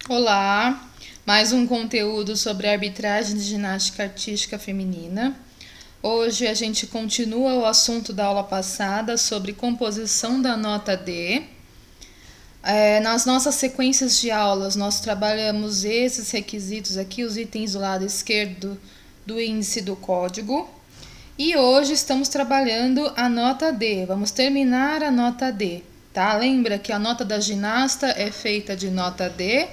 Olá, mais um conteúdo sobre arbitragem de ginástica artística feminina. Hoje a gente continua o assunto da aula passada sobre composição da nota D. Nas nossas sequências de aulas, nós trabalhamos esses requisitos aqui, os itens do lado esquerdo do índice do código. E hoje estamos trabalhando a nota D. Vamos terminar a nota D, tá? Lembra que a nota da ginasta é feita de nota D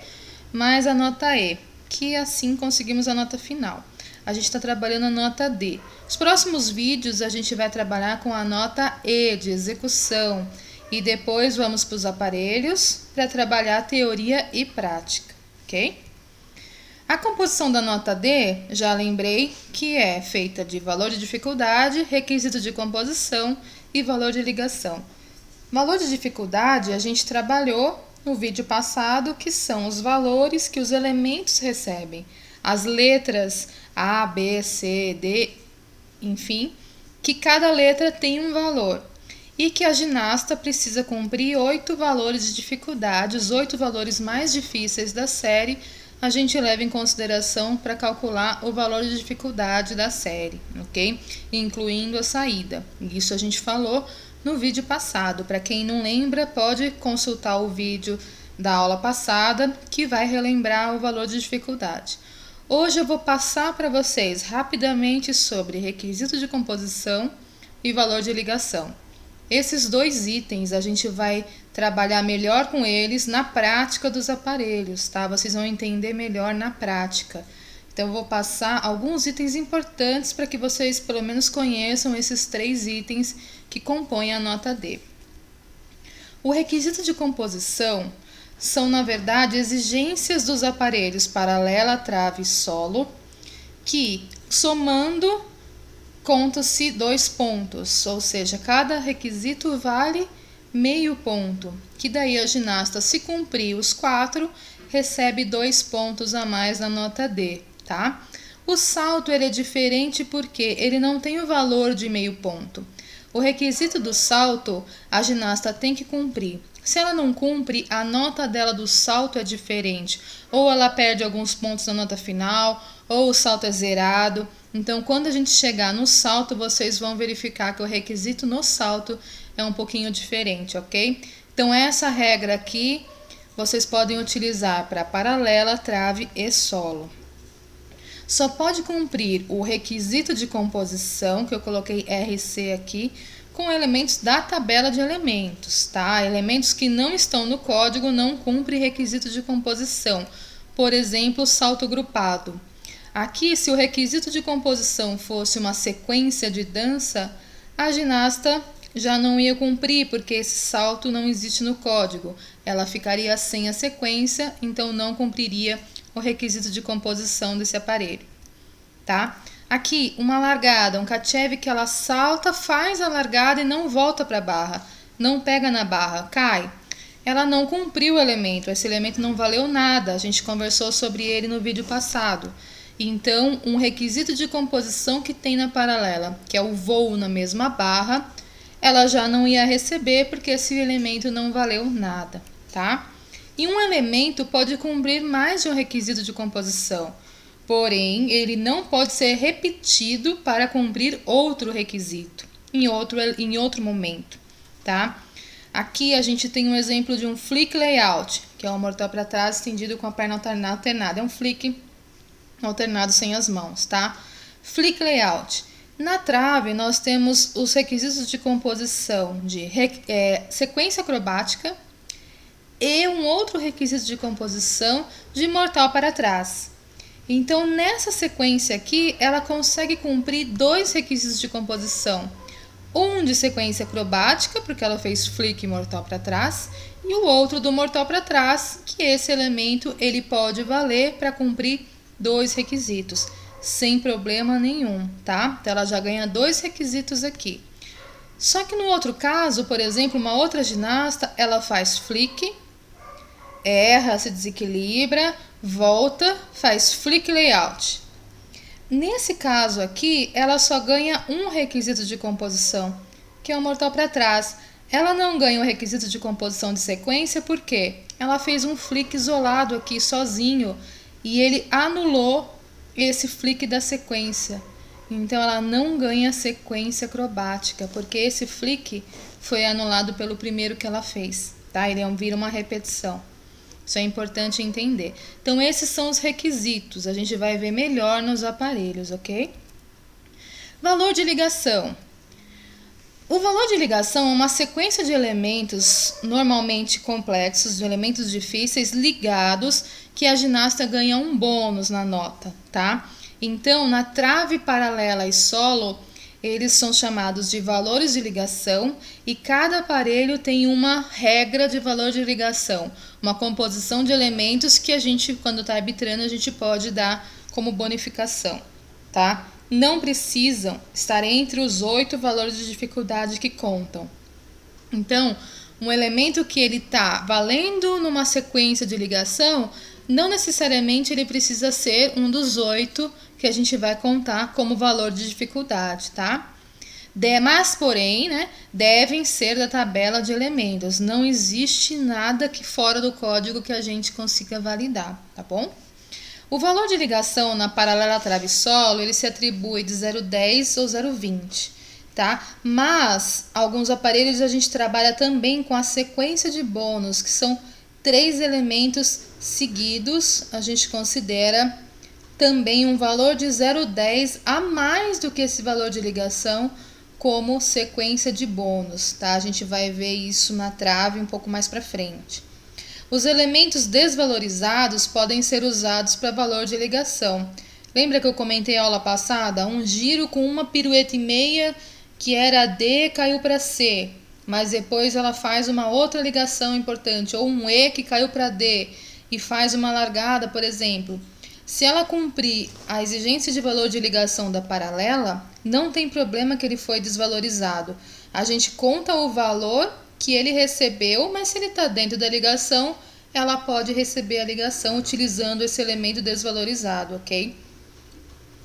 mais a nota E, que assim conseguimos a nota final. A gente está trabalhando a nota D. Os próximos vídeos a gente vai trabalhar com a nota E de execução e depois vamos para os aparelhos para trabalhar teoria e prática, ok? A composição da nota D, já lembrei que é feita de valor de dificuldade, requisito de composição e valor de ligação. Valor de dificuldade a gente trabalhou no vídeo passado, que são os valores que os elementos recebem. As letras A, B, C, D, enfim, que cada letra tem um valor. E que a ginasta precisa cumprir 8 valores de dificuldade, os 8 valores mais difíceis da série, a gente leva em consideração para calcular o valor de dificuldade da série, ok? Incluindo a saída. Isso a gente falou no vídeo passado. Para quem não lembra, pode consultar o vídeo da aula passada, que vai relembrar o valor de dificuldade. Hoje eu vou passar para vocês rapidamente sobre requisito de composição e valor de ligação. Esses dois itens a gente vai trabalhar melhor com eles na prática dos aparelhos, tá? Vocês vão entender melhor na prática. Então, eu vou passar alguns itens importantes para que vocês pelo menos conheçam esses 3 itens que compõem a nota D. O requisito de composição são, na verdade, exigências dos aparelhos paralela, trave e solo, que, somando, conta-se 2 pontos, ou seja, cada requisito vale meio ponto, que daí a ginasta, se cumprir os 4, recebe 2 pontos a mais na nota D, tá? O salto ele é diferente porque ele não tem o valor de meio ponto. O requisito do salto, a ginasta tem que cumprir. Se ela não cumpre, a nota dela do salto é diferente. Ou ela perde alguns pontos na nota final, ou o salto é zerado. Então, quando a gente chegar no salto, vocês vão verificar que o requisito no salto é um pouquinho diferente, ok? Então, essa regra aqui, vocês podem utilizar para paralela, trave e solo. Só pode cumprir o requisito de composição, que eu coloquei RC aqui, com elementos da tabela de elementos, tá? Elementos que não estão no código não cumprem requisito de composição. Por exemplo, salto grupado. Aqui, se o requisito de composição fosse uma sequência de dança, a ginasta já não ia cumprir, porque esse salto não existe no código. Ela ficaria sem a sequência, então não cumpriria o requisito de composição desse aparelho, tá? Aqui, uma largada, um Kachev que ela salta, faz a largada e não volta para a barra, não pega na barra, cai. Ela não cumpriu o elemento, esse elemento não valeu nada, a gente conversou sobre ele no vídeo passado. Então, um requisito de composição que tem na paralela, que é o voo na mesma barra, ela já não ia receber porque esse elemento não valeu nada, tá? E um elemento pode cumprir mais de um requisito de composição, porém, ele não pode ser repetido para cumprir outro requisito, em outro momento, tá? Aqui a gente tem um exemplo de um flick layout, que é o mortal para trás estendido com a perna alternada. É um flick alternado sem as mãos, tá? Flick layout. Na trave, nós temos os requisitos de composição de sequência acrobática e um outro requisito de composição de mortal para trás. Então, nessa sequência aqui, ela consegue cumprir 2 requisitos de composição. Um de sequência acrobática, porque ela fez flick e mortal para trás, e o outro do mortal para trás, que esse elemento ele pode valer para cumprir 2 requisitos, sem problema nenhum, tá? Então, ela já ganha 2 requisitos aqui. Só que no outro caso, por exemplo, uma outra ginasta, ela faz flick, erra, se desequilibra, volta, faz flick layout. Nesse caso aqui, ela só ganha um requisito de composição, que é o mortal para trás. Ela não ganha o requisito de composição de sequência porque ela fez um flick isolado aqui sozinho e ele anulou esse flick da sequência. Então ela não ganha sequência acrobática porque esse flick foi anulado pelo primeiro que ela fez, tá? Ele vira uma repetição. Isso é importante entender. Então esses são os requisitos, a gente vai ver melhor nos aparelhos, ok? Valor de ligação. O valor de ligação é uma sequência de elementos normalmente complexos, de elementos difíceis ligados, que a ginasta ganha um bônus na nota, tá? Então, na trave paralela e solo, eles são chamados de valores de ligação e cada aparelho tem uma regra de valor de ligação, uma composição de elementos que a gente, quando está arbitrando, a gente pode dar como bonificação, tá? Não precisam estar entre os 8 valores de dificuldade que contam. Então, um elemento que ele está valendo numa sequência de ligação, não necessariamente ele precisa ser um dos 8 que a gente vai contar como valor de dificuldade, tá? Mas, porém, né, devem ser da tabela de elementos. Não existe nada aqui fora do código que a gente consiga validar, tá bom? O valor de ligação na paralela trave solo, ele se atribui de 0,10 ou 0,20, tá? Mas, alguns aparelhos a gente trabalha também com a sequência de bônus, que são 3 elementos seguidos, a gente considera também um valor de 0,10 a mais do que esse valor de ligação como sequência de bônus, tá? A gente vai ver isso na trave um pouco mais para frente. Os elementos desvalorizados podem ser usados para valor de ligação. Lembra que eu comentei a aula passada? Um giro com uma pirueta e meia que era D caiu para C, mas depois ela faz uma outra ligação importante, ou um E que caiu para D e faz uma largada, por exemplo. Se ela cumprir a exigência de valor de ligação da paralela, não tem problema que ele foi desvalorizado. A gente conta o valor que ele recebeu, mas se ele está dentro da ligação, ela pode receber a ligação utilizando esse elemento desvalorizado, ok?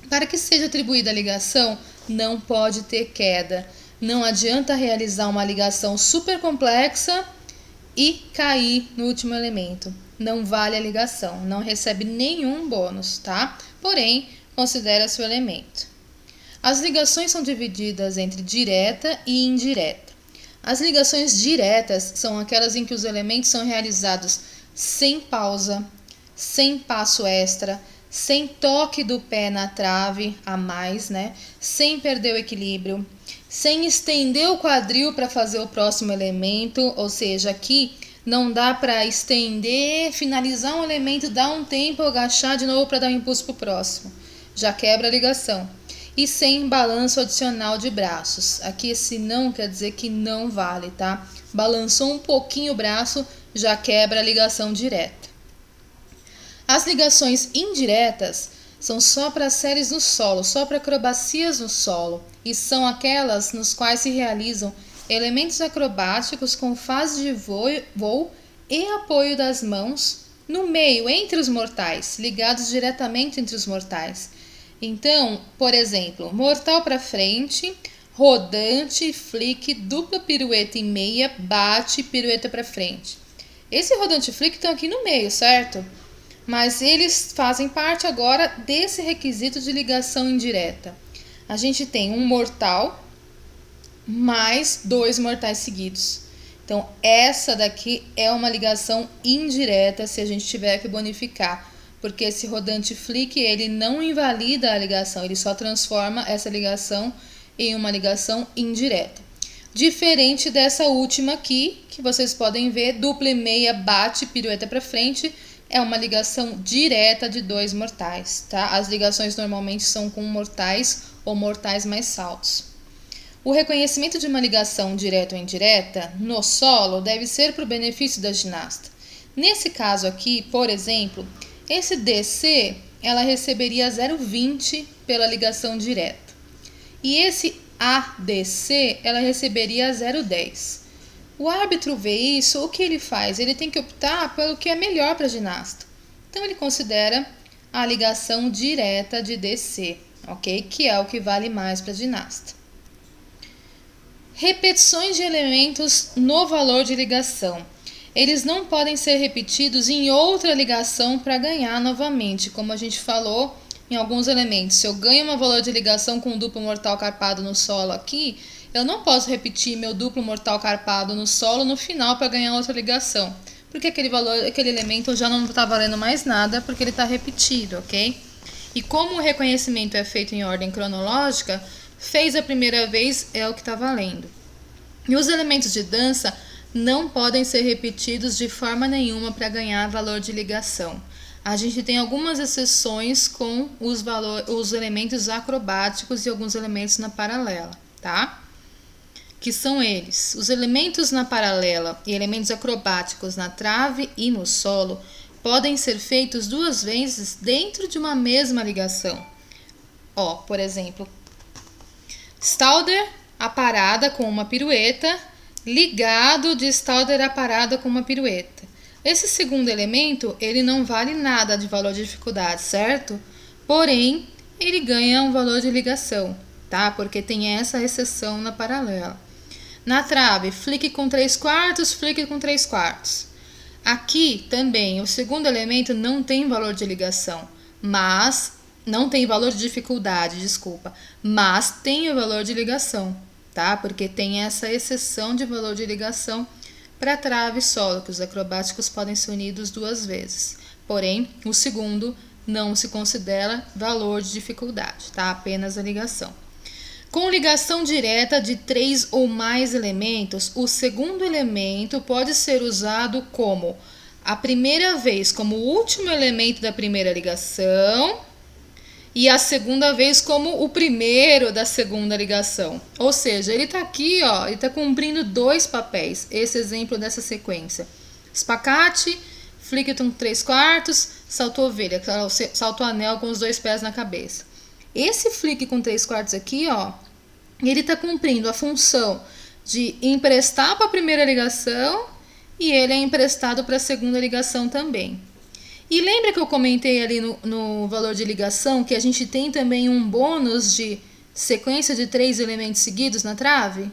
Para que seja atribuída a ligação, não pode ter queda. Não adianta realizar uma ligação super complexa e cair no último elemento. Não vale a ligação, não recebe nenhum bônus, tá? Porém, considera-se o elemento. As ligações são divididas entre direta e indireta. As ligações diretas são aquelas em que os elementos são realizados sem pausa, sem passo extra, sem toque do pé na trave a mais, né? Sem perder o equilíbrio, sem estender o quadril para fazer o próximo elemento, ou seja, aqui não dá para estender, finalizar um elemento, dar um tempo, agachar de novo para dar um impulso para o próximo. Já quebra a ligação. E sem balanço adicional de braços. Aqui esse não quer dizer que não vale, tá? Balançou um pouquinho o braço, já quebra a ligação direta. As ligações indiretas são só para séries no solo, só para acrobacias no solo, e são aquelas nos quais se realizam elementos acrobáticos com fase de voo e apoio das mãos no meio, entre os mortais, ligados diretamente entre os mortais. Então, por exemplo, mortal para frente, rodante, flick, dupla pirueta e meia, bate, pirueta para frente. Esse rodante e flick estão aqui no meio, certo? Mas eles fazem parte agora desse requisito de ligação indireta. A gente tem um mortal mais 2 mortais seguidos. Então, essa daqui é uma ligação indireta se a gente tiver que bonificar. Porque esse rodante flick, ele não invalida a ligação, ele só transforma essa ligação em uma ligação indireta. Diferente dessa última aqui, que vocês podem ver, dupla e meia, bate, pirueta para frente, é uma ligação direta de 2 mortais, tá? As ligações normalmente são com mortais ou mortais mais saltos. O reconhecimento de uma ligação direta ou indireta no solo deve ser para o benefício da ginasta. Nesse caso aqui, por exemplo, esse DC, ela receberia 0,20 pela ligação direta. E esse ADC, ela receberia 0,10. O árbitro vê isso, o que ele faz? Ele tem que optar pelo que é melhor para a ginasta. Então, ele considera a ligação direta de DC, ok? Que é o que vale mais para a ginasta. Repetições de elementos no valor de ligação. Eles não podem ser repetidos em outra ligação para ganhar novamente, como a gente falou em alguns elementos. Se eu ganho um valor de ligação com um duplo mortal carpado no solo aqui, eu não posso repetir meu duplo mortal carpado no solo no final para ganhar outra ligação, porque aquele elemento já não está valendo mais nada, porque ele está repetido, ok? E como o reconhecimento é feito em ordem cronológica, fez a primeira vez é o que está valendo. E os elementos de dança não podem ser repetidos de forma nenhuma para ganhar valor de ligação. A gente tem algumas exceções com os elementos acrobáticos e alguns elementos na paralela, tá? Que são eles: os elementos na paralela e elementos acrobáticos na trave e no solo podem ser feitos duas vezes dentro de uma mesma ligação. Por exemplo, Staudter a parada com uma pirueta, ligado de Staudter a parada com uma pirueta. Esse segundo elemento, ele não vale nada de valor de dificuldade, certo? Porém, ele ganha um valor de ligação, tá? Porque tem essa exceção na paralela. Na trave, flick com 3/4, flick com 3/4. Aqui também, o segundo elemento não tem valor de ligação, mas não tem valor de dificuldade, mas tem o valor de ligação, tá? Porque tem essa exceção de valor de ligação para trave e solo, que os acrobáticos podem ser unidos duas vezes. Porém, o segundo não se considera valor de dificuldade, tá? Apenas a ligação. Com ligação direta de 3 ou mais elementos, o segundo elemento pode ser usado como a primeira vez como o último elemento da primeira ligação e a segunda vez como o primeiro da segunda ligação. Ou seja, ele está aqui, ele está cumprindo dois papéis. Esse exemplo dessa sequência: spacate, flickton 3/4, salto ovelha, salto anel com os dois pés na cabeça. Esse flick com 3/4 aqui, ele está cumprindo a função de emprestar para a primeira ligação e ele é emprestado para a segunda ligação também. E lembra que eu comentei ali no valor de ligação que a gente tem também um bônus de sequência de 3 elementos seguidos na trave?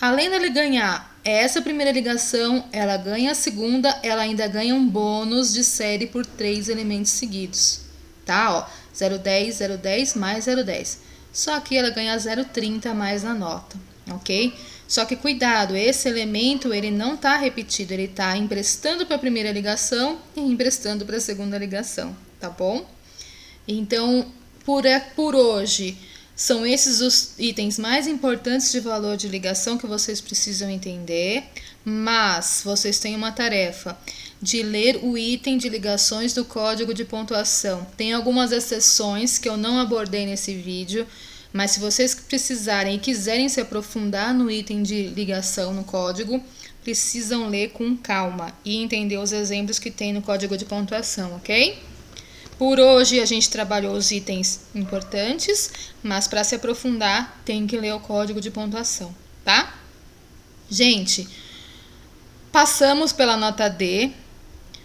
Além dela ganhar essa primeira ligação, ela ganha a segunda, ela ainda ganha um bônus de série por 3 elementos seguidos, tá? 0,10, 0,10 mais 0,10. Só que ela ganha 0,30 mais na nota, ok? Só que cuidado, esse elemento ele não está repetido, ele está emprestando para a primeira ligação e emprestando para a segunda ligação, tá bom? Então, por hoje, são esses os itens mais importantes de valor de ligação que vocês precisam entender, mas vocês têm uma tarefa de ler o item de ligações do código de pontuação. Tem algumas exceções que eu não abordei nesse vídeo, mas se vocês precisarem e quiserem se aprofundar no item de ligação no código, precisam ler com calma e entender os exemplos que tem no código de pontuação, ok? Por hoje a gente trabalhou os itens importantes, mas para se aprofundar tem que ler o código de pontuação, tá? Gente, passamos pela nota D,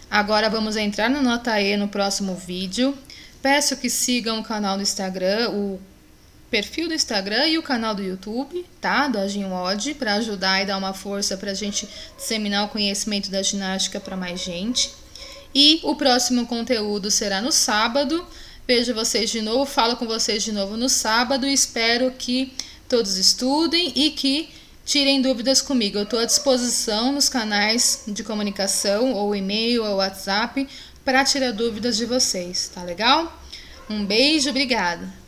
agora vamos entrar na nota E no próximo vídeo. Peço que sigam o canal do Instagram, o perfil do Instagram e o canal do YouTube, tá? Do AginWod, para ajudar e dar uma força para a gente disseminar o conhecimento da ginástica para mais gente. E o próximo conteúdo será no sábado. Vejo vocês de novo, falo com vocês de novo no sábado e espero que todos estudem e que tirem dúvidas comigo. Eu estou à disposição nos canais de comunicação, ou e-mail, ou WhatsApp, para tirar dúvidas de vocês, tá legal? Um beijo, obrigada!